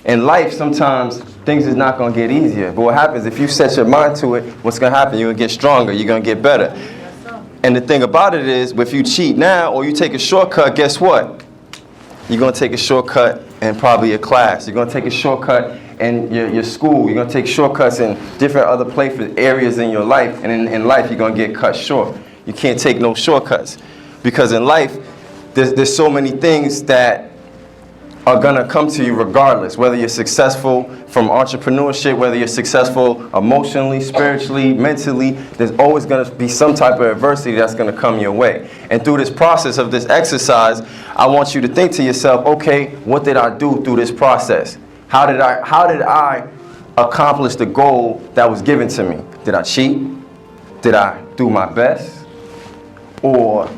In life, sometimes things is not going to get easier. But what happens, if you set your mind to it, what's going to happen? You're going to get stronger. You're going to get better. And the thing about it is, if you cheat now or you take a shortcut, guess what? You're going to take a shortcut in probably your class. You're going to take a shortcut in your school. You're going to take shortcuts in different other places, areas in your life. And in life, you're going to get cut short. You can't take no shortcuts. Because in life, there's so many things that are going to come to you regardless, whether you're successful from entrepreneurship, whether you're successful emotionally, spiritually, mentally, there's always going to be some type of adversity that's going to come your way. And through this process of this exercise, I want you to think to yourself, okay, what did I do through this process? How did I accomplish the goal that was given to me? Did I cheat? Did I do my best? Or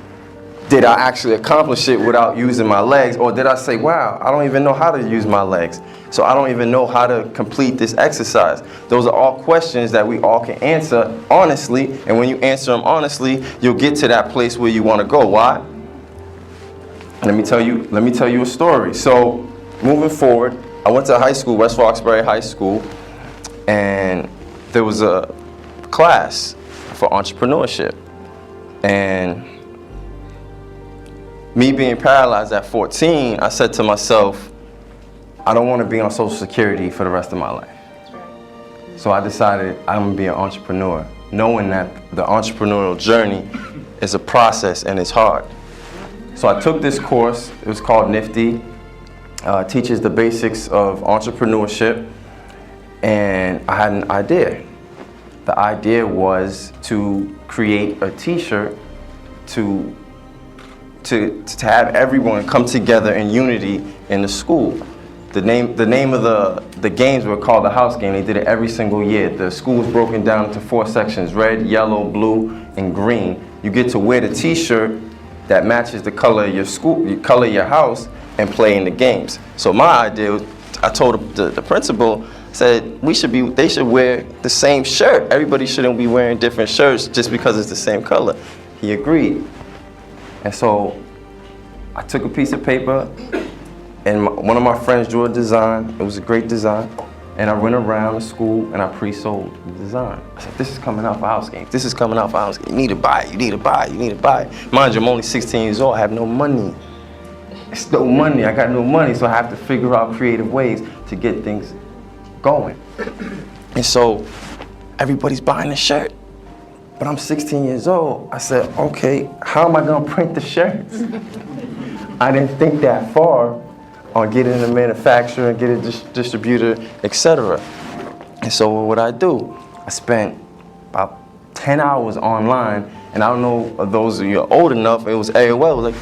did I actually accomplish it without using my legs? Or did I say, wow, I don't even know how to use my legs, so I don't even know how to complete this exercise? Those are all questions that we all can answer honestly, and when you answer them honestly, you'll get to that place where you want to go. Why? Let me tell you a story. So moving forward, I went to high school, West Roxbury High School, and there was a class for entrepreneurship. And me being paralyzed at 14, I said to myself, I don't want to be on Social Security for the rest of my life. So I decided I'm going to be an entrepreneur, knowing that the entrepreneurial journey is a process and it's hard. So I took this course. It was called Nifty. It teaches the basics of entrepreneurship. And I had an idea. The idea was to create a t-shirt to have everyone come together in unity in the school. The name of the games were called the house game. They did it every single year. The school was broken down into 4 sections: red, yellow, blue, and green. You get to wear the t-shirt that matches the color of your school, the color of your house, and play in the games. So my idea was, I told the principal, said they should wear the same shirt. Everybody shouldn't be wearing different shirts just because it's the same color. He agreed. And so I took a piece of paper, and one of my friends drew a design. It was a great design. And I went around the school and I pre-sold the design. I said, this is coming out for house games. This is coming out for house games. You need to buy it, you need to buy it, you need to buy it. Mind you, I'm only 16 years old, I have no money. It's no money, I got no money, so I have to figure out creative ways to get things going. And so everybody's buying the shirt. But I'm 16 years old. I said, okay, how am I gonna print the shirts? I didn't think that far on getting a manufacturer, get a distributor, etc. And so what would I do? I spent about 10 hours online, and I don't know if those of you are old enough, it was AOL, it was like,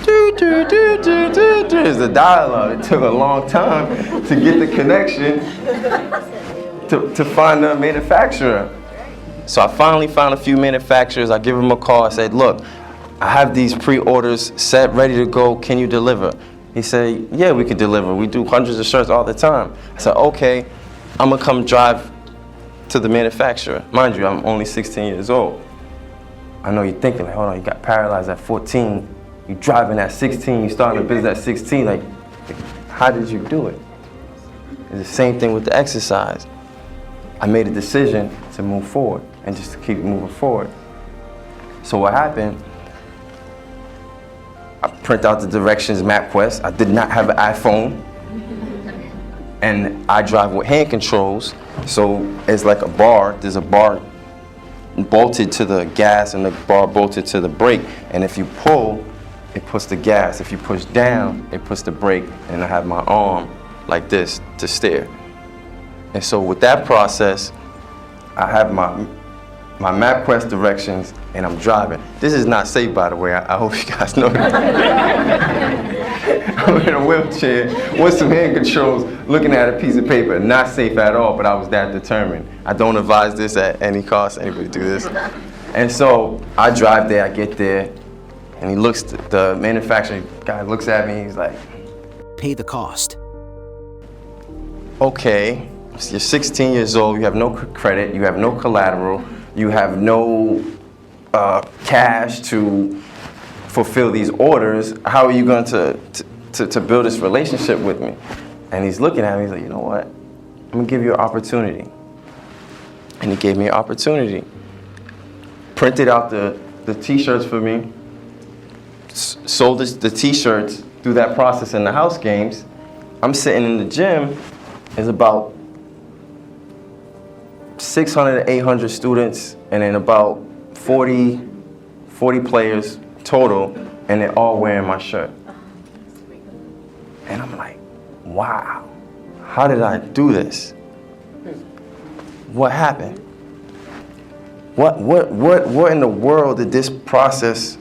it's the dialogue. It took a long time to get the connection to find a manufacturer. So I finally found a few manufacturers. I give them a call. I said, look, I have these pre-orders set, ready to go. Can you deliver? He said, yeah, we can deliver. We do hundreds of shirts all the time. I said, okay, I'm going to come drive to the manufacturer. Mind you, I'm only 16 years old. I know you're thinking, like, hold on, you got paralyzed at 14. You're driving at 16. You starting a business at 16. Like, how did you do it? It's the same thing with the exercise. I made a decision to move forward and just to keep moving forward. So what happened, I print out the directions MapQuest. I did not have an iPhone. And I drive with hand controls. So it's like a bar. There's a bar bolted to the gas and the bar bolted to the brake. And if you pull, it puts the gas. If you push down, it puts the brake. And I have my arm like this to steer. And so with that process, I have my MapQuest directions and I'm driving. This is not safe, by the way. I hope you guys know that. I'm in a wheelchair with some hand controls looking at a piece of paper. Not safe at all, but I was that determined. I don't advise this at any cost. Anybody do this? And so I drive there, I get there, and he looks, the manufacturing guy looks at me, he's like, pay the cost. Okay. You're 16 years old, you have no credit, you have no collateral, you have no cash to fulfill these orders. How are you going to build this relationship with me? And he's looking at me, he's like, you know what? I'm gonna give you an opportunity. And he gave me an opportunity. Printed out the t-shirts for me, sold the t-shirts through that process in the house games. I'm sitting in the gym, there's about 600 to 800 students, and then about 40 players total, and they're all wearing my shirt. And I'm like, wow, how did I do this? What happened? What in the world did this process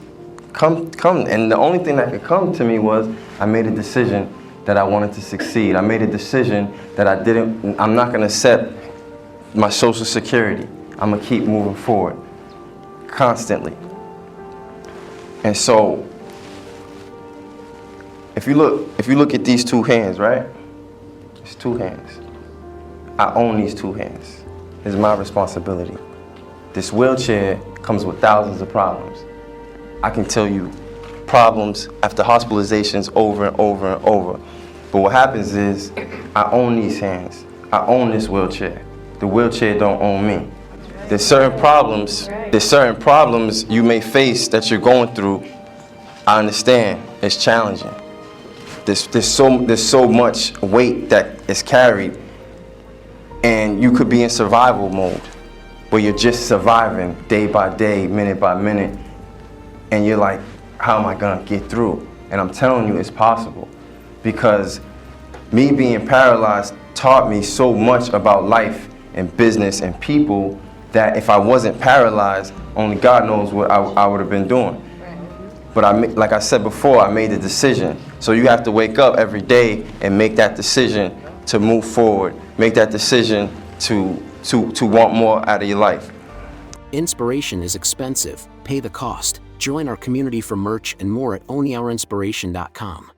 come? And the only thing that could come to me was I made a decision that I wanted to succeed. I made a decision that I'm not gonna accept my Social Security. I'm gonna keep moving forward constantly. And so, if you look at these two hands, right? It's two hands. I own these two hands. It's my responsibility. This wheelchair comes with thousands of problems. I can tell you problems after hospitalizations over and over and over. But what happens is, I own these hands. I own this wheelchair. The wheelchair don't own me. There's certain problems you may face that you're going through. I understand, it's challenging. There's so much weight that is carried, and you could be in survival mode, where you're just surviving day by day, minute by minute, and you're like, how am I gonna get through? And I'm telling you, it's possible, because me being paralyzed taught me so much about life and business and people that if I wasn't paralyzed, only God knows what I would have been doing. But like I said before, I made the decision. So you have to wake up every day and make that decision to move forward, make that decision to want more out of your life. Inspiration is expensive. Pay the cost. Join our community for merch and more at onlyourinspiration.com.